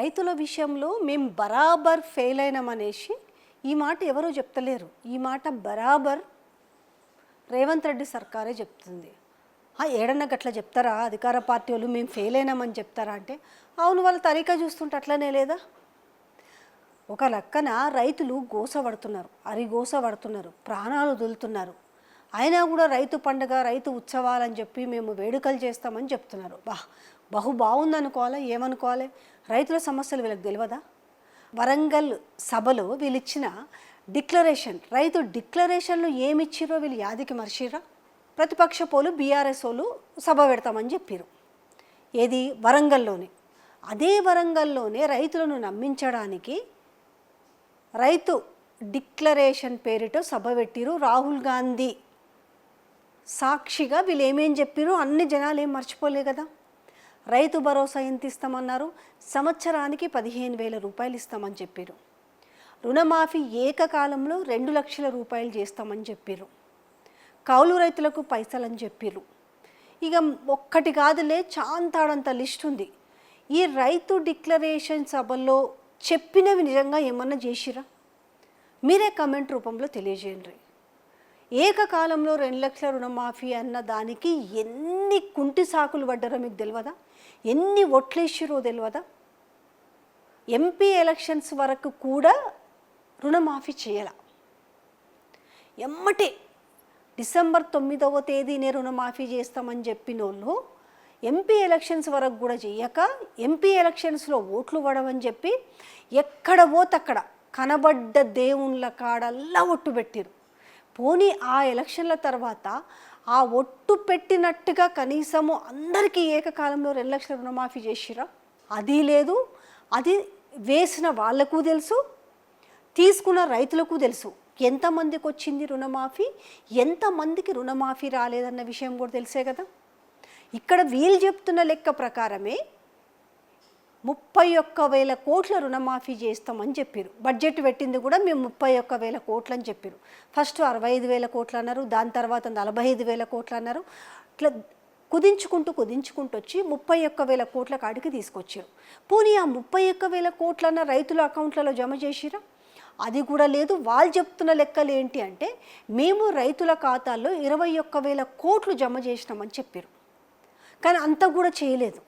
రైతుల విషయంలో మేము బరాబర్ ఫెయిల్ అయినామనేసి ఈ మాట ఎవరూ చెప్తలేరు. ఈ మాట బరాబర్ రేవంత్ రెడ్డి సర్కారే చెప్తుంది. ఏడన్నా గట్లా చెప్తారా అధికార పార్టీ వాళ్ళు మేము ఫెయిల్ అయినామని చెప్తారా అంటే, అవును వాళ్ళ తరీకా చూస్తుంటే అట్లనే లేదా? ఒక లెక్కన రైతులు గోసపడుతున్నారు, అరిగోసపడుతున్నారు, ప్రాణాలు వదులుతున్నారు. అయినా కూడా రైతు పండుగ రైతు ఉత్సవాలని చెప్పి మేము వేడుకలు చేస్తామని చెప్తున్నారు. బహు బాగుందనుకోవాలి. ఏమనుకోవాలి? రైతుల సమస్యలు వీళ్ళకి తెలియదా? వరంగల్ సభలో వీళ్ళు ఇచ్చిన డిక్లరేషన్, రైతు డిక్లరేషన్లు ఏమిచ్చిరో వీళ్ళు యాదికి మర్చిరా? ప్రతిపక్ష పోలు బీఆర్ఎస్ వాళ్ళు సభ పెడతామని చెప్పారు. ఏది? వరంగల్లోనే. అదే వరంగల్లోనే రైతులను నమ్మించడానికి రైతు డిక్లరేషన్ పేరిట సభ పెట్టిరు. రాహుల్ గాంధీ సాక్షిగా వీళ్ళు ఏమేం చెప్పారు అన్ని జనాలు ఏం మర్చిపోలే కదా. రైతు భరోసా ఎంత ఇస్తామన్నారు? సంవత్సరానికి 15,000 రూపాయలు ఇస్తామని చెప్పారు. రుణమాఫీ ఏకకాలంలో 2 లక్షల రూపాయలు చేస్తామని చెప్పారు. కౌలు రైతులకు పైసలని చెప్పారు. ఇక ఒక్కటి కాదులే, చాంతాడంత లిస్ట్ ఉంది. ఈ రైతు డిక్లరేషన్ సభల్లో చెప్పినవి నిజంగా ఏమన్నా చేసిరా? మీరే కమెంట్ రూపంలో తెలియజేయండి. ఏకకాలంలో 2 లక్షల రుణమాఫీ అన్న దానికి ఎన్ని కుంటి సాకులు పడ్డారో మీకు తెలియదా? ఎన్ని ఒట్లేసిరో తెలియదా? ఎంపీ ఎలక్షన్స్ వరకు కూడా రుణమాఫీ చేయాల. ఎమ్మటే డిసెంబర్ 9వ తేదీనే రుణమాఫీ చేస్తామని చెప్పిన వాళ్ళు ఎంపీ ఎలక్షన్స్ వరకు కూడా చేయక, ఎంపీ ఎలక్షన్స్లో ఓట్లు పడవని చెప్పి ఎక్కడ పోతక్కడ కనబడ్డ దేవుళ్ళ కాడల్లా ఒట్టు పెట్టిరు. పోనీ ఆ ఎలక్షన్ల తర్వాత ఆ ఒట్టు పెట్టినట్టుగా కనీసము అందరికీ ఏకకాలంలో 2 లక్షల రుణమాఫీ చేసిరా? అది లేదు. అది వేసిన వాళ్లకు తెలుసు, తీసుకున్న రైతులకు తెలుసు. ఎంతమందికి వచ్చింది రుణమాఫీ, ఎంతమందికి రుణమాఫీ రాలేదన్న విషయం కూడా తెలిసే కదా. ఇక్కడ వీళ్ళు చెప్తున్న లెక్క ప్రకారమే 31,000 కోట్ల రుణమాఫీ చేస్తామని చెప్పారు. బడ్జెట్ పెట్టింది కూడా మేము 31,000 కోట్లు అని చెప్పారు. ఫస్ట్ 65,000 కోట్లు అన్నారు, దాని తర్వాత 45,000 కోట్లు అన్నారు. ఇట్లా కుదించుకుంటూ వచ్చి 31,000 కోట్ల కాడికి తీసుకొచ్చారు. పోనీ ఆ 31,000 కోట్లన్న రైతుల అకౌంట్లలో జమ చేసిరా? అది కూడా లేదు. వాళ్ళు చెప్తున్న లెక్కలు ఏంటి అంటే, మేము రైతుల ఖాతాల్లో 21,000 కోట్లు జమ చేసినామని చెప్పారు. కానీ అంత కూడా చేయలేదు.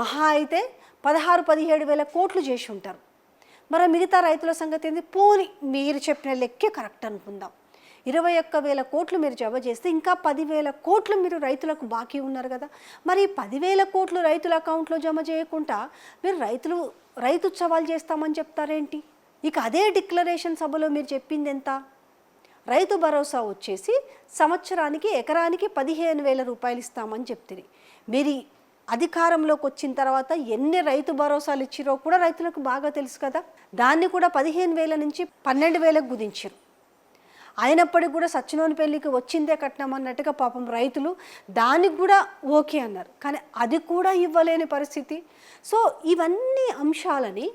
మహా అయితే 16,000-17,000 కోట్లు చేసి ఉంటారు. మరి మిగతా రైతుల సంగతి ఏంది? పోనీ మీరు చెప్పిన లెక్కే కరెక్ట్ అనుకుందాం. 21,000 కోట్లు మీరు జమ చేస్తే ఇంకా 10,000 కోట్లు మీరు రైతులకు బాకీ ఉన్నారు కదా. మరి 10,000 కోట్లు రైతుల అకౌంట్లో జమ చేయకుండా మీరు రైతు ఉత్సవాలు చేస్తామని చెప్తారేంటి? ఇక అదే డిక్లరేషన్ సభలో మీరు చెప్పింది ఎంత? రైతు భరోసా వచ్చేసి సంవత్సరానికి ఎకరానికి 15,000 రూపాయలు ఇస్తామని చెప్తుంది. మీరు అధికారంలోకి వచ్చిన తర్వాత ఎన్ని రైతు భరోసాలు ఇచ్చిరో కూడా రైతులకు బాగా తెలుసు కదా. దాన్ని కూడా 15,000 నుంచి 12,000కు కుదించారు. అయినప్పటికీ కూడా సచ్చినోని పెళ్ళికి వచ్చిందే కట్నం అన్నట్టుగా పాపం రైతులు దానికి కూడా ఓకే అన్నారు. కానీ అది కూడా ఇవ్వలేని పరిస్థితి. సో ఇవన్నీ అంశాలని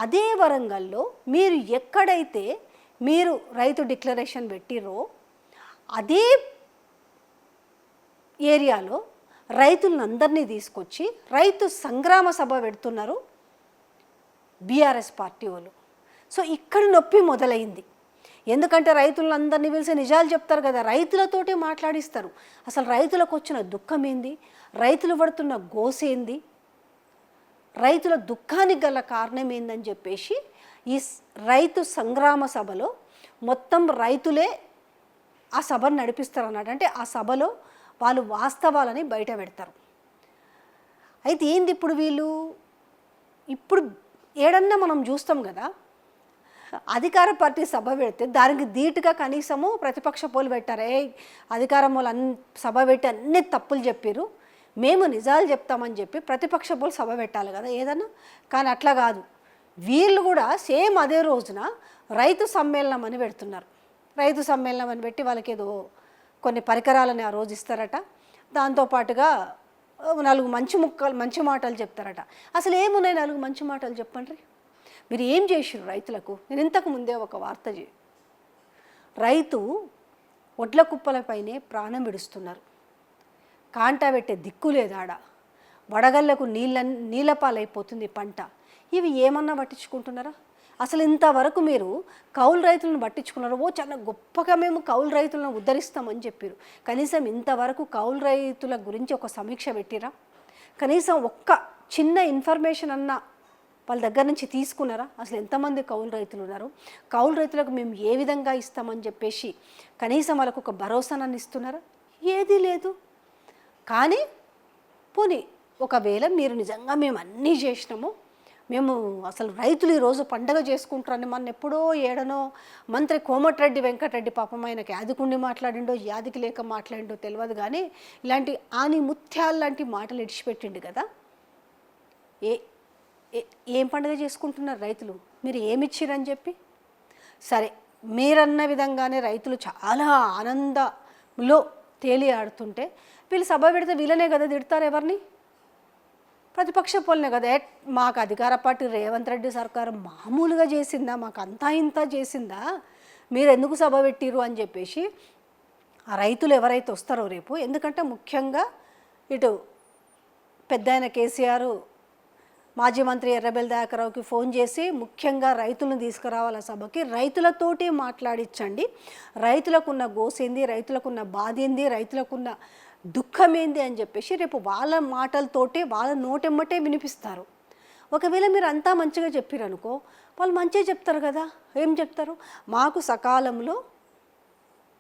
అదే వరంగల్లో మీరు ఎక్కడైతే మీరు రైతు డిక్లరేషన్ పెట్టిరో అదే ఏరియాలో రైతులందరినీ తీసుకొచ్చి రైతు సంగ్రామ సభ పెడుతున్నారు బీఆర్ఎస్ పార్టీ వాళ్ళు. సో ఇక్కడ నొప్పి మొదలైంది. ఎందుకంటే రైతులందరినీ పిలిచి నిజాలు చెప్తారు కదా, రైతులతోటే మాట్లాడిస్తారు. అసలు రైతులకు వచ్చిన దుఃఖం ఏంది, రైతులు పడుతున్న గోసేంది, రైతుల దుఃఖానికి గల కారణం ఏందని చెప్పేసి ఈ రైతు సంగ్రామ సభలో మొత్తం రైతులే ఆ సభను నడిపిస్తారు అన్నట్టు. అంటే ఆ సభలో వాళ్ళు వాస్తవాలని బయట పెడతారు. అయితే ఏంది ఇప్పుడు ఏడన్నా మనం చూస్తాం కదా, అధికార పార్టీ సభ పెడితే దానికి ధీటుగా కనీసము ప్రతిపక్ష పోలు పెట్టారు. అధికారం వాళ్ళు సభ పెట్టి అన్ని తప్పులు చెప్పారు, మేము నిజాలు చెప్తామని చెప్పి ప్రతిపక్ష పోలు సభ పెట్టాలి కదా ఏదన్నా. కానీ అట్లా కాదు. వీళ్ళు కూడా సేమ్ అదే రోజున రైతు సమ్మేళనం అని పెడుతున్నారు. రైతు సమ్మేళనం అని పెట్టి వాళ్ళకి ఏదో కొన్ని పరికరాలని ఆ రోజు ఇస్తారట. దాంతోపాటుగా 4 మంచి మాటలు చెప్తారట. అసలు ఏమున్నాయి 4 మంచి మాటలు చెప్పండి. మీరు ఏం చేసిరు రైతులకు? నేను ఇంతకు ముందే ఒక వార్త రైతు ఒడ్ల కుప్పలపైనే ప్రాణం విడుస్తున్నారు. కాంటా పెట్టే దిక్కు లేదాడ. వడగళ్లకు నీళ్ళపాలైపోతుంది పంట. ఇవి ఏమన్నా పట్టించుకుంటున్నారా? అసలు ఇంతవరకు మీరు కౌలు రైతులను పట్టించుకున్నారు. చాలా గొప్పగా మేము కౌలు రైతులను ఉద్ధరిస్తామని చెప్పారు. కనీసం ఇంతవరకు కౌలు రైతుల గురించి ఒక సమీక్ష పెట్టిరా? కనీసం ఒక్క చిన్న ఇన్ఫర్మేషన్ అన్నా వాళ్ళ దగ్గర నుంచి తీసుకున్నారా? అసలు ఎంతమంది కౌలు రైతులు ఉన్నారు? కౌలు రైతులకు మేము ఏ విధంగా ఇస్తామని చెప్పేసి కనీసం వాళ్ళకు ఒక భరోసానని ఇస్తున్నారా? ఏదీ లేదు. కానీ పోనీ ఒకవేళ మీరు నిజంగా మేము అన్నీ చేసినాము, మేము అసలు రైతులు ఈరోజు పండగ చేసుకుంటారని మన ఎప్పుడో ఏడనో మంత్రి కోమటిరెడ్డి వెంకటరెడ్డి పాపం ఆయనకి యాదికుండి మాట్లాడిండో యాదికి లేక మాట్లాడిండో తెలియదు, కానీ ఇలాంటి ఆని ముత్యాలు లాంటి మాటలు ఇడిచిపెట్టిండు కదా. ఏం పండుగ చేసుకుంటున్నారు రైతులు? మీరు ఏమిచ్చిరని చెప్పి? సరే, మీరన్న విధంగానే రైతులు చాలా ఆనందంలో తేలి ఆడుతుంటే వీళ్ళు సభ పెడితే వీళ్ళనే కదా తిడతారు. ఎవరిని? ప్రతిపక్ష పోలనే కదా. మాకు అధికార పార్టీ రేవంత్ రెడ్డి సర్కారు మామూలుగా చేసిందా, మాకు అంతా ఇంత చేసిందా, మీరు ఎందుకు సభ పెట్టిరు అని చెప్పేసి ఆ రైతులు ఎవరైతే వస్తారో రేపు, ఎందుకంటే ముఖ్యంగా ఇటు పెద్ద ఆయన కేసీఆర్ మాజీ మంత్రి ఎర్రబెల్లి దయాకర్రావుకి ఫోన్ చేసి ముఖ్యంగా రైతులను తీసుకురావాల సభకి, రైతులతోటి మాట్లాడించండి, రైతులకున్న గోసేంది, రైతులకున్న బాధ ఏంది, రైతులకున్న దుఃఖం ఏంది అని చెప్పేసి రేపు వాళ్ళ మాటలతోటి వాళ్ళ నోటెమ్మటే వినిపిస్తారు. ఒకవేళ మీరు అంతా మంచిగా చెప్పారనుకో, వాళ్ళు మంచిగా చెప్తారు కదా. ఏం చెప్తారు? మాకు సకాలంలో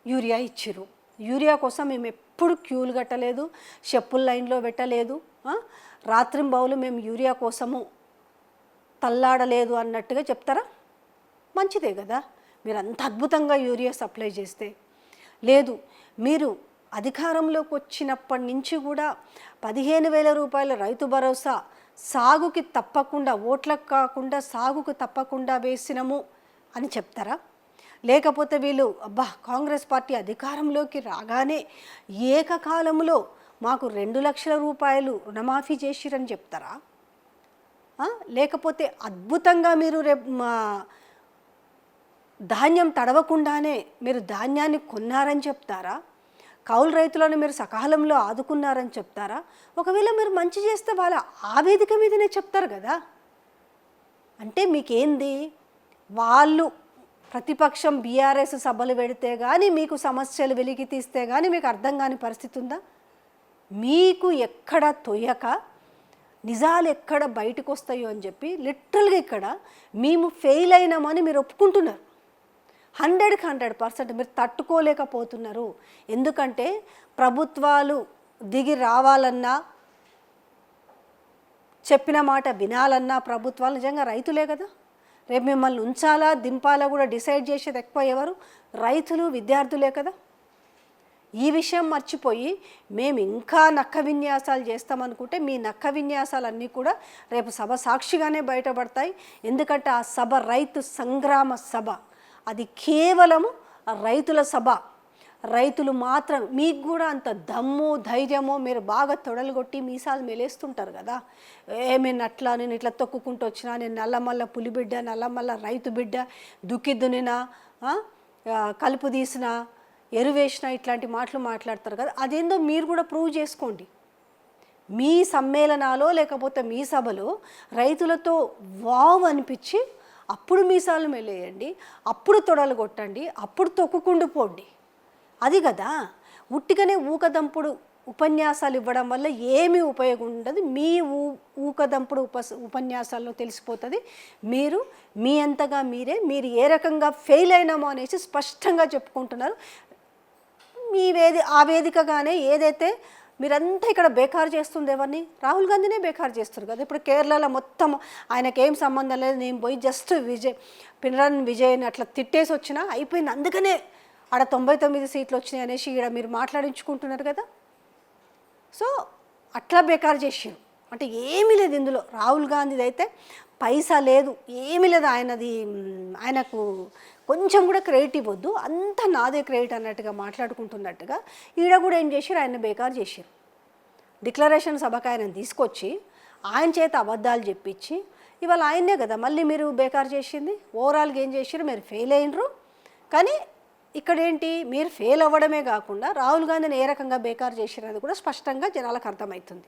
యూరియా ఇచ్చిర్రు, యూరియా కోసం మేము ఎప్పుడు క్యూలు కట్టలేదు, చెప్పుల లైన్లో పెట్టలేదు, రాత్రింబౌలు మేము యూరియా కోసము తల్లాడలేదు అన్నట్టుగా చెప్తారా? మంచిదే కదా. మీరు అంత అద్భుతంగా యూరియా సప్లై చేస్తే. లేదు, మీరు అధికారంలోకి వచ్చినప్పటి నుంచి కూడా 15,000 రూపాయల రైతు భరోసా సాగుకి తప్పకుండా, ఓట్లకు కాకుండా సాగుకు తప్పకుండా వేసినము అని చెప్తారా? లేకపోతే వీళ్ళు అబ్బా కాంగ్రెస్ పార్టీ అధికారంలోకి రాగానే ఏకకాలంలో మాకు 2 లక్షల రూపాయలు రుణమాఫీ చేసిరని చెప్తారా? లేకపోతే అద్భుతంగా మీరు రేపు ధాన్యం తడవకుండానే మీరు ధాన్యాన్ని కొన్నారని చెప్తారా? కౌలు రైతులను మీరు సకాలంలో ఆదుకున్నారని చెప్తారా? ఒకవేళ మీరు మంచి చేస్తే వాళ్ళ ఆ వేదిక మీదనే చెప్తారు కదా. అంటే మీకేంది, వాళ్ళు ప్రతిపక్షం బీఆర్ఎస్ సభలు పెడితే కానీ మీకు సమస్యలు వెలికి తీస్తే కానీ మీకు అర్థం కాని పరిస్థితి ఉందా? మీకు ఎక్కడ తొయ్యక నిజాలు ఎక్కడ బయటకు వస్తాయో అని చెప్పి లిటరల్గా ఇక్కడ మేము ఫెయిల్ అయినామని మీరు ఒప్పుకుంటున్నారు. 100కి 100% మీరు తట్టుకోలేకపోతున్నారు. ఎందుకంటే ప్రభుత్వాలు దిగి రావాలన్నా, చెప్పిన మాట వినాలన్నా ప్రభుత్వాలు నిజంగా రైతులే కదా. రేపు మిమ్మల్ని ఉంచాలా దింపాలా కూడా డిసైడ్ చేసేది ఎక్కువ ఎవరు? రైతులు, విద్యార్థులే కదా. ఈ విషయం మర్చిపోయి మేము ఇంకా నక్క విన్యాసాలు చేస్తామనుకుంటే మీ నక్క విన్యాసాలన్నీ కూడా రేపు సభ సాక్షిగానే బయటపడతాయి. ఎందుకంటే ఆ సభ రైతు సంగ్రామ సభ, అది కేవలము రైతుల సభ. రైతులు మాత్రం, మీకు కూడా అంత దమ్ము ధైర్యమో, మీరు బాగా తొడలు కొట్టి మీసాలు మెలేస్తుంటారు కదా, నేను అట్లా, నేను ఇట్లా తొక్కుకుంటూ వచ్చినా, నేను నల్లమల్ల పులిబిడ్డ, నల్లమల్ల రైతు బిడ్డ, దుక్కి దున్నినా, కలుపు తీసిన, ఎరువేసిన, ఇట్లాంటి మాటలు మాట్లాడతారు కదా. అదేందో మీరు కూడా ప్రూవ్ చేసుకోండి. మీ సమ్మేళనాలో లేకపోతే మీ సభలో రైతులతో వావ్ అనిపించి అప్పుడు మీసాలు మెలేయండి, అప్పుడు తొడలు కొట్టండి, అప్పుడు తొక్కుకుంటూ పోండి. అది కదా. ఉట్టిగానే ఊకదంపుడు ఉపన్యాసాలు ఇవ్వడం వల్ల ఏమీ ఉపయోగం ఉండదు. మీ ఊకదంపుడు ఉపన్యాసాల్లో తెలిసిపోతుంది మీరు మీ అంతగా మీరు ఏ రకంగా ఫెయిల్ అయినామో అనేసి స్పష్టంగా చెప్పుకుంటున్నారు. ఆ వేదికగానే ఏదైతే మీరంతా ఇక్కడ బేకారు చేస్తుంది ఎవరిని? రాహుల్ గాంధీనే బేకారు చేస్తారు కదా. ఇప్పుడు కేరళలో మొత్తం ఆయనకేం సంబంధం లేదు, నేను పోయి జస్ట్ పినరన్ విజయ్ని అట్లా తిట్టేసి వచ్చినా అయిపోయింది, అందుకనే ఆడ 99 సీట్లు వచ్చినాయి అనేసి ఇక్కడ మీరు మాట్లాడించుకుంటున్నారు కదా. సో అట్లా బేకారు చేసారు. అంటే ఏమీ లేదు ఇందులో. రాహుల్ గాంధీది అయితే పైసా లేదు, ఏమీ లేదు. ఆయనకు కొంచెం కూడా క్రెడిట్ ఇవ్వద్దు, అంతా నాదే క్రెడిట్ అన్నట్టుగా మాట్లాడుకుంటున్నట్టుగా ఈడ కూడా ఏం చేశారు, ఆయన బేకారు చేశారు. డిక్లరేషన్ సభకు ఆయన తీసుకొచ్చి ఆయన చేత అబద్ధాలు చెప్పించి ఇవాళ ఆయనే కదా మళ్ళీ మీరు బేకారు చేసింది. ఓవరాల్గా ఏం చేశారు, మీరు ఫెయిల్ అయినరు. కానీ ఇక్కడ ఏంటి, మీరు ఫెయిల్ అవ్వడమే కాకుండా రాహుల్ గాంధీని ఏ రకంగా బేకారు చేశారనేది కూడా స్పష్టంగా జనాలకు అర్థమవుతుంది.